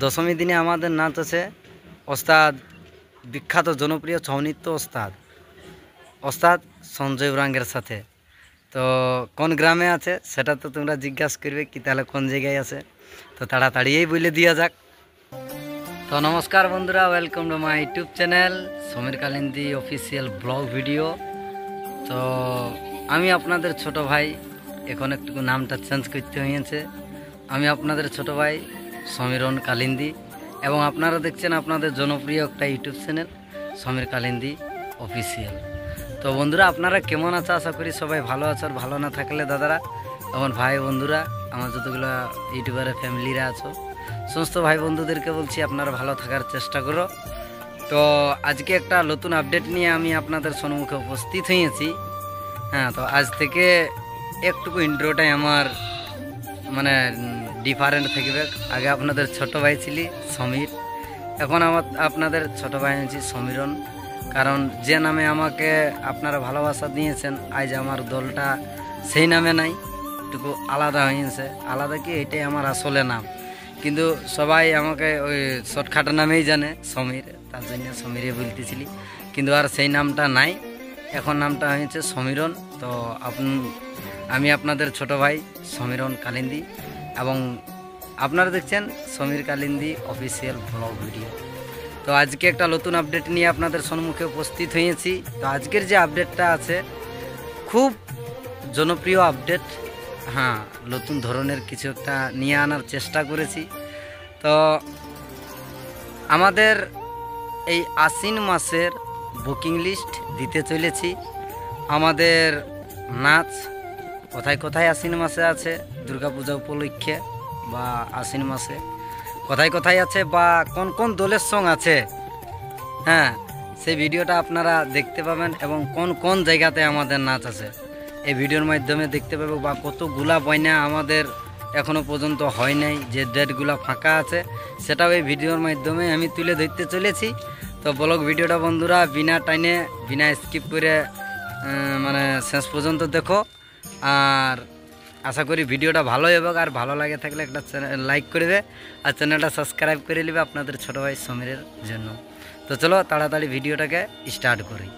দশমী দিনে আমাদের নাচ আছে ওস্তাদ বিখ্যাত জনপ্রিয় ছৌ নৃত্য ওস্তাদ সঞ্জয় উরাঙ্গের সাথে। তো কোন গ্রামে আছে সেটা তো তোমরা জিজ্ঞাসা করবে কি তাহলে কোন জায়গায় আছে, তো তাড়াতাড়িই বলে দিয়া যাক। তো নমস্কার বন্ধুরা, welcome to my YouTube channel Samir Kalindi official blog video. তো আমি আপনাদের ছোট ভাই, এখন একটু নামটা চেঞ্জ করতে হয়েছে। আমি আপনাদের ছোট ভাই সমীরন কালিন্দী, এবং আপনারা দেখছেন আপনাদের জনপ্রিয় একটা YouTube channel Samir Kalindi official. তো বন্ধুরা, আপনারা কেমন আছে? আশা করি সবাই ভালো আছে। আর ভালো না থাকলে দাদারা, আমার ভাই বন্ধুরা, আমার যতগুলো ইউটিউবারের ফ্যামিলিরা আছো, সমস্ত ভাই বন্ধুদেরকে বলছি আপনারা ভালো থাকার চেষ্টা করো। তো আজকে একটা নতুন আপডেট নিয়ে আমি আপনাদের সম্মুখে উপস্থিত হয়েছি। হ্যাঁ, তো আজ থেকে একটুকু ইন্ট্রোটাই আমার মানে ডিফারেন্ট থাকবে। আগে আপনাদের ছোট ভাই ছিলি সমীর, এখন আমার আপনাদের ছোট ভাই হয়েছি সমীরন। কারণ যে নামে আমাকে আপনারা ভালোবাসা দিয়েছেন, আজ আমার দলটা সেই নামে নাই, একটু আলাদা হয়েছে। আলাদা কি, এটাই আমার আসলে নাম, কিন্তু সবাই আমাকে ওই শর্টকাট নামেই জানে সমীর, তার জন্য সমীরে বলতেছিলি, কিন্তু আর সেই নামটা নাই, এখন নামটা হয়েছে সমীরন। তো আমি আপনাদের ছোট ভাই সমীরন কালিন্দী, এবং আপনারা দেখছেন Samir Kalindi official blog video. তো আজকে একটা নতুন আপডেট নিয়ে আপনাদের সম্মুখে উপস্থিত হয়েছি। তো আজকের যে আপডেটটা আছে খুব জনপ্রিয় আপডেট। হ্যাঁ, নতুন ধরনের কিছু একটা নিয়ে আনার চেষ্টা করেছি। তো আমাদের এই আশ্বিন মাসের বুকিং লিস্ট দিতে চলেছি। আমাদের নাচ কোথায় কোথায় আশ্বিন মাসে আছে, দুর্গাপূজা উপলক্ষে বা আশ্বিন মাসে কোথায় কোথায় আছে, বা কোন কোন দলের সঙ্গ আছে, হ্যাঁ সেই ভিডিওটা আপনারা দেখতে পাবেন। এবং কোন কোন জায়গাতে আমাদের নাচ আছে এই ভিডিওর মাধ্যমে দেখতে পাবো, বা কতগুলা বইনা আমাদের এখনও পর্যন্ত হয় নাই, যে ডেটগুলো ফাঁকা আছে সেটাও এই ভিডিওর মাধ্যমে আমি তুলে ধরতে চলেছি। তো ব্লগ ভিডিওটা বন্ধুরা বিনা টাইনে বিনা স্কিপ করে মানে শেষ পর্যন্ত দেখো। আর আশা করি ভিডিওটা ভালোই হবে, আর ভালো লাগে থাকলে একটা লাইক করবে আর চ্যানেলটা সাবস্ক্রাইব করে নেবে আপনাদের ছোটো ভাই সমীরের জন্য। তো চলো তাড়াতাড়ি ভিডিওটাকে স্টার্ট করি।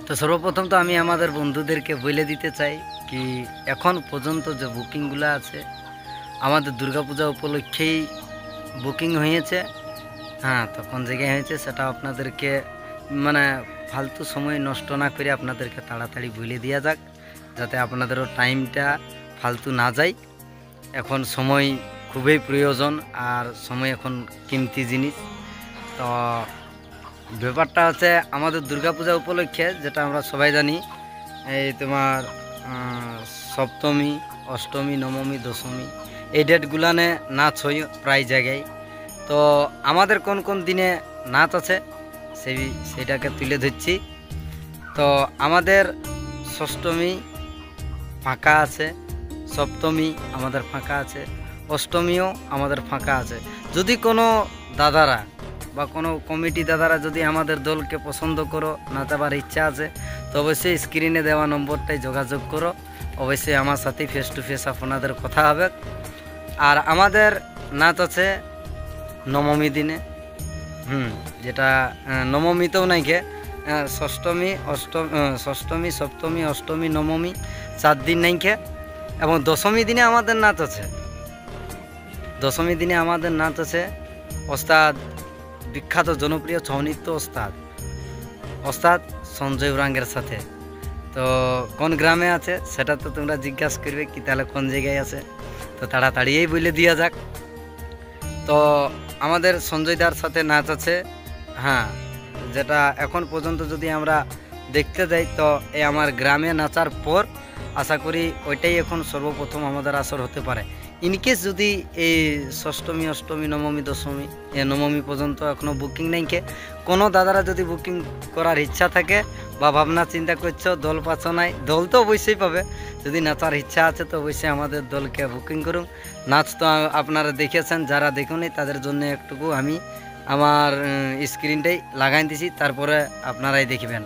তো সর্বপ্রথম তো আমি আমাদের বন্ধুদেরকে বলে দিতে চাই কি এখন পর্যন্ত যে বুকিংগুলো আছে আমাদের দুর্গাপূজা উপলক্ষেই বুকিং হয়েছে। হ্যাঁ, তো কোন জায়গায় হয়েছে সেটা আপনাদেরকে মানে ফালতু সময় নষ্ট না করে আপনাদেরকে তাড়াতাড়ি বলে দেওয়া যাক, যাতে আপনাদেরও টাইমটা ফালতু না যায়। এখন সময় খুবই প্রয়োজন, আর সময় এখন কিমতি জিনিস। তো ব্যাপারটা হচ্ছে আমাদের দুর্গাপূজা উপলক্ষে, যেটা আমরা সবাই জানি, এই তোমার সপ্তমী, অষ্টমী, নবমী, দশমী এই ডেটগুলানে নাচ হয় প্রায় জায়গায়। তো আমাদের কোন কোন দিনে নাচ আছে সেইটাকে তুলে ধরছি। তো আমাদের ষষ্ঠমী ফাঁকা আছে, সপ্তমী আমাদের ফাঁকা আছে, অষ্টমীও আমাদের ফাঁকা আছে। যদি কোনো দাদারা বা কোনো কমিটি দাদারা যদি আমাদের দলকে পছন্দ করো, নাচাবার ইচ্ছা আছে, তো অবশ্যই স্ক্রিনে দেওয়া নম্বরটায় যোগাযোগ করো। অবশ্যই আমার সাথে ফেস টু ফেস আপনাদের কথা হবে। আর আমাদের নাচ আছে নবমী দিনে, যেটা নবমীতেও নাইকে, ষষ্ঠমী, সপ্তমী, অষ্টমী, নবমী 4 দিন নাইকে। এবং দশমী দিনে আমাদের নাচ আছে। দশমী দিনে আমাদের নাচ আছে ওস্তাদ বিখ্যাত জনপ্রিয় ছৌ নৃত্য ওস্তাদ সঞ্জয় উরাঙ্গের সাথে। তো কোন গ্রামে আছে সেটা তো তোমরা জিজ্ঞাসা করবে কি তাহলে কোন জায়গায় আছে, তো তাড়াতাড়িই বলে দেওয়া যাক। তো আমাদের সঞ্জয়দার সাথে নাচ আছে। হ্যাঁ, যেটা এখন পর্যন্ত যদি আমরা দেখতে যাই, তো এই আমার গ্রামে নাচার পর আশা করি ওইটাই এখন সর্বপ্রথম আমাদের আসর হতে পারে। ইনকেস যদি এই ষষ্ঠমী, অষ্টমী, নবমী, দশমী, নবমী পর্যন্ত এখনও বুকিং নেইকে, কোনো দাদারা যদি বুকিং করার ইচ্ছা থাকে বা ভাবনা চিন্তা করছো, দল পাচ্ছ নাই, দল তো অবশ্যই পাবে। যদি নাচার ইচ্ছা আছে তো অবশ্যই আমাদের দলকে বুকিং করুন। নাচ তো আপনারা দেখেছেন, যারা দেখুন তাদের জন্য একটুকু আমি আমার স্ক্রিনটাই লাগাই দিছি, তারপরে আপনারাই দেখবেন।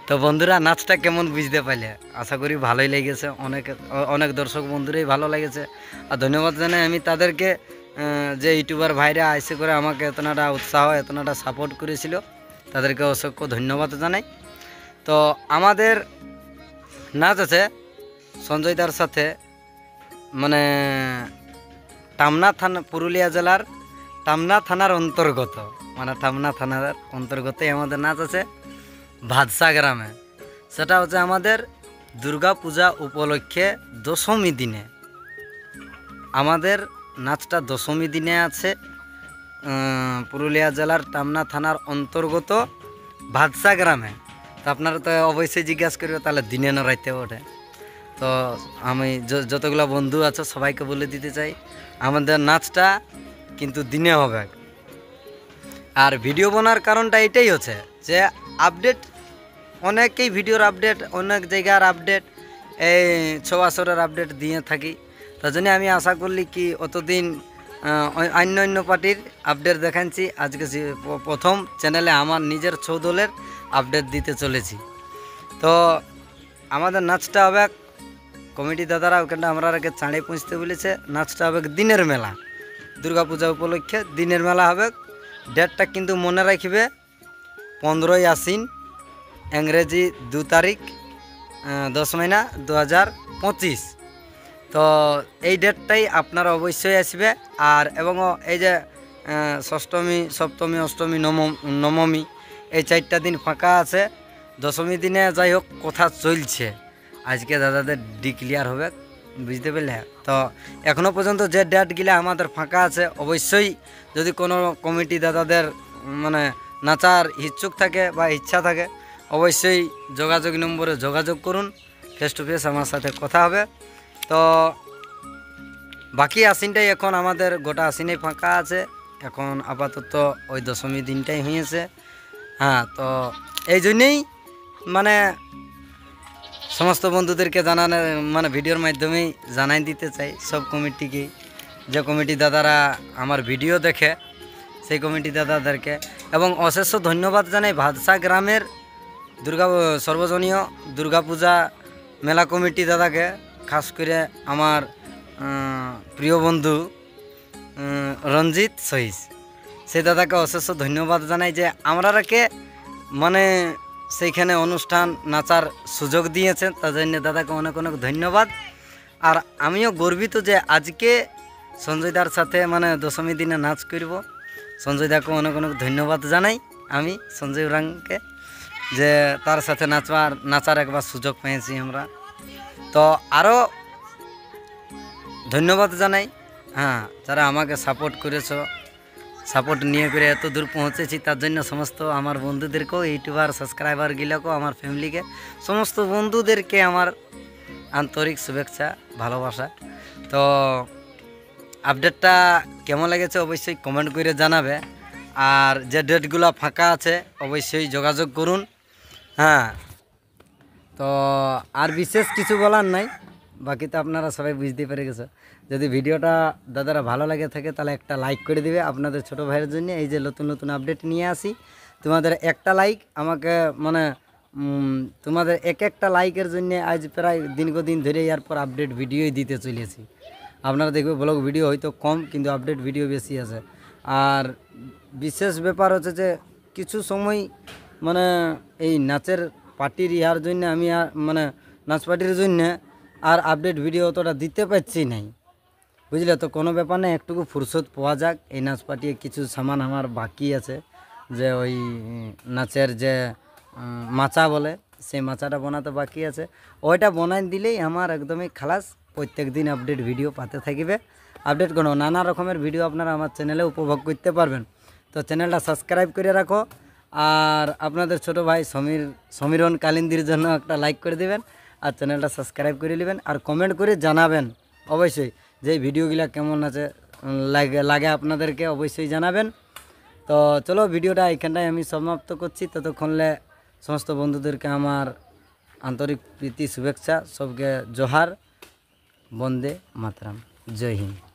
তো বন্ধুরা নাচটা কেমন বুঝতে পারলে, আশা করি ভালোই লেগেছে, অনেক দর্শক বন্ধুরাই ভালো লেগেছে। আর ধন্যবাদ জানাই আমি তাদেরকে, যে ইউটিউবার ভাইরা আইসে করে আমাকে এতনাটা উৎসাহ এতনাটা সাপোর্ট করেছিল, তাদেরকে অসংখ্য ধন্যবাদ জানাই। তো আমাদের নাচ আছে সঞ্জয় দার সাথে, মানে টামনা থানা, পুরুলিয়া জেলার টামনা থানার অন্তর্গত, মানে টামনা থানার অন্তর্গতই আমাদের নাচ আছে ভাদসা গ্রামে। সেটা হচ্ছে আমাদের দুর্গা পূজা উপলক্ষে দশমী দিনে, আমাদের নাচটা দশমী দিনে আছে পুরুলিয়া জেলার টামনা থানার অন্তর্গত ভাদসা গ্রামে। তো আপনারা তো অবশ্যই জিজ্ঞাসা করবে তাহলে দিনে না রাইতে ওঠে। তো আমি যতগুলো বন্ধু আছে সবাইকে বলে দিতে চাই আমাদের নাচটা কিন্তু দিনে হবে। আর ভিডিও বানার কারণটা এটাই হচ্ছে যে আপডেট, অনেকেই ভিডিওর আপডেট, অনেক জায়গার আপডেট, এই ছবাসরের আপডেট দিয়ে থাকি। তার জন্য আমি আশা করলি কি অতদিন অন্য পার্টির আপডেট দেখাচ্ছি, আজকে প্রথম চ্যানেলে আমার নিজের ছৌ দলের আপডেট দিতে চলেছি। তো আমাদের নাচটা হবে, কমিটি দাদারা ওখানটা আমরা আগে চাঁড়ে পৌঁছতে বলেছে, নাচটা হবে দিনের মেলা, দুর্গাপূজা উপলক্ষে দিনের মেলা হবে। ডেটটা কিন্তু মনে রাখবে 15ই আশ্বিন, ইংরেজি 2 তারিখ 10 মাইনা 2025। তো এই ডেটটাই আপনারা অবশ্যই আসবে। আর এবং এই যে ষষ্ঠমী, সপ্তমী, অষ্টমী, নবমী এই 4টা দিন ফাঁকা আছে। দশমী দিনে যাই হোক কথা চলছে, আজকে দাদাদের ডিক্লিয়ার হবে, বুঝতে পারলে। তো এখনও পর্যন্ত যে ডেটগুলো আমাদের ফাঁকা আছে, অবশ্যই যদি কোনো কমিটি দাদাদের মানে নাচার ইচ্ছুক থাকে বা ইচ্ছা থাকে, অবশ্যই যোগাযোগ নম্বরে যোগাযোগ করুন, ফেস টু ফেস আমার সাথে কথা হবে। তো বাকি আশ্বিনটাই এখন আমাদের গোটা আশ্বিনেই ফাঁকা আছে, এখন আপাতত ওই দশমী দিনটাই হয়েছে। হ্যাঁ, তো এই জন্যেই মানে সমস্ত বন্ধুদেরকে জানানোর, মানে ভিডিওর মাধ্যমেই জানাই দিতে চাই সব কমিটিকেই, যে কমিটি দাদারা আমার ভিডিও দেখে সেই কমিটি দাদাদেরকে। এবং অশেষ ধন্যবাদ জানাই ভাদসা গ্রামের সর্বজনীয় দুর্গাপূজা মেলা কমিটি দাদাকে, খাস করে আমার প্রিয় বন্ধু রঞ্জিত সহিস, সেই দাদাকে অশেষ ধন্যবাদ জানাই যে আমরাকে মানে সেইখানে অনুষ্ঠান নাচার সুযোগ দিয়েছেন, তার জন্য দাদাকে অনেক অনেক ধন্যবাদ। আর আমিও গর্বিত যে আজকে সঞ্জয় দার সাথে মানে দশমী দিনে নাচ করব। সঞ্জয় দাকে অনেক অনেক ধন্যবাদ জানাই আমি সঞ্জয় রাংকে, যে তার সাথে নাচার একবার সুযোগ পেয়েছি আমরা। তো আরও ধন্যবাদ জানাই, হ্যাঁ, যারা আমাকে সাপোর্ট করেছ, সাপোর্ট নিয়ে করে এত দূর পৌঁছেছি, তার জন্য সমস্ত আমার বন্ধুদেরকেও, ইউটিউবার সাবস্ক্রাইবারগুলোকেও, আমার ফ্যামিলিকে, সমস্ত বন্ধুদেরকে আমার আন্তরিক শুভেচ্ছা, ভালোবাসা। তো আপডেটটা কেমন লেগেছে অবশ্যই কমেন্ট করে জানাবে। আর যে ডেটগুলো ফাঁকা আছে অবশ্যই যোগাযোগ করুন। হ্যাঁ, তো আর বিশেষ কিছু বলার নাই, বাকি তো আপনারা সবাই বুঝতে পেরে গেছে। যদি ভিডিওটা দাদারা ভালো লাগে থাকে তাহলে একটা লাইক করে দিবে, আপনাদের ছোট ভাইয়ের জন্য এই যে নতুন নতুন আপডেট নিয়ে আসি, তোমাদের একটা লাইক আমাকে মানে তোমাদের একটা লাইকের জন্য আজ প্রায় দীর্ঘদিন ধরে এরপর আপডেট ভিডিওই দিতে চলেছি। আপনারা দেখবে ব্লগ ভিডিও হয়তো কম, কিন্তু আপডেট ভিডিও বেশি আছে। আর বিশেষ ব্যাপার হচ্ছে যে কিছু সময় মানে এই নাচের পার্টির ইয়ার জন্য আমি আর মানে নাচ পার্টির জন্য আর আপডেট ভিডিও অতটা দিতে পারছি নাই, বুঝলে। তো কোনো ব্যাপার না, একটুকু ফুরসত পাওয়া যাক। এই নাচ পার্টির কিছু সামান আমার বাকি আছে, যে ওই নাচের যে মাচা বলে, সেই মাচাটা বানাতে বাকি আছে। ওইটা বানাই দিলেই আমার একদমই খালাস, প্রত্যেক দিন আপডেট ভিডিও পাতে থাকবে। আপডেট কোনো নানা রকমের ভিডিও আপনারা আমার চ্যানেলে উপভোগ করতে পারবেন। তো চ্যানেলটা সাবস্ক্রাইব করে রাখো, আর আপনাদের ছোট ভাই সমীরণ কালিন্দির জন্য একটা লাইক করে দেবেন, আর চ্যানেলটা সাবস্ক্রাইব করে নেবেন, আর কমেন্ট করে জানাবেন অবশ্যই যে ভিডিওগুলো কেমন আছে লাগে আপনাদেরকে অবশ্যই জানাবেন। তো চলো ভিডিওটা এখানটায় আমি সমাপ্ত করছি। ততক্ষণে সমস্ত বন্ধুদেরকে আমার আন্তরিক প্রীতি শুভেচ্ছা, সবকে জোহার, বন্দে মাতরম, জয় হিন্দ।